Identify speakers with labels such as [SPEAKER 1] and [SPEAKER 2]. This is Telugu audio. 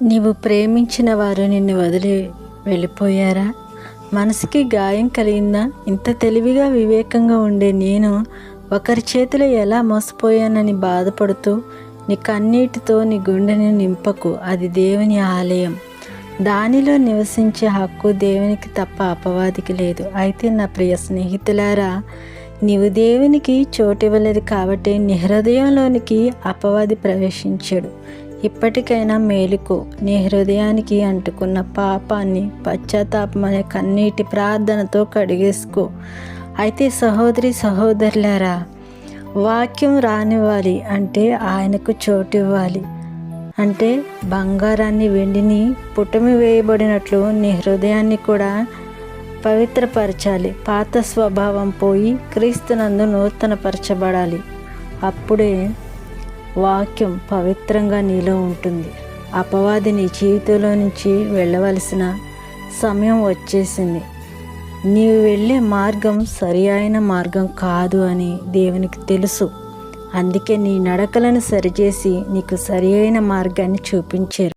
[SPEAKER 1] నీవు ప్రేమించిన వారు నిన్ను వదిలి వెళ్ళిపోయారా? మనసుకి గాయం కలిగిందా? ఇంత తెలివిగా వివేకంగా ఉండే నేను ఒకరి చేతిలో ఎలా మోసపోయానని బాధపడుతూ నీ కన్నీటితో నీ గుండెని నింపకు. అది దేవుని ఆలయం. దానిలో నివసించే హక్కు దేవునికి తప్ప అపవాదికి లేదు. అయితే నా ప్రియ స్నేహితులారా, నీవు దేవునికి చోటివ్వలేదు కాబట్టి నీ హృదయంలోనికి అపవాది ప్రవేశించాడు. ఇప్పటికైనా మేలుకో. నీ హృదయానికి అంటుకున్న పాపాన్ని పశ్చాత్తాపం అనే కన్నీటి ప్రార్థనతో కడిగేసుకో. అయితే సహోదరి సహోదరులారా, వాక్యం రానివ్వాలి అంటే ఆయనకు చోటు ఇవ్వాలి. అంటే బంగారాన్ని వెండిని పుటమి వేయబడినట్లు నీ హృదయాన్ని కూడా పవిత్రపరచాలి. పాత స్వభావం పోయి క్రీస్తునందు నూతనపరచబడాలి. అప్పుడే వాక్యం పవిత్రంగా నీలో ఉంటుంది. అపవాది నీ జీవితంలో నుంచి వెళ్ళవలసిన సమయం వచ్చేసింది. నీవు వెళ్ళే మార్గం సరి అయిన మార్గం కాదు అని దేవునికి తెలుసు. అందుకే నీ నడకలను సరిచేసి నీకు సరి అయిన మార్గాన్ని చూపించారు.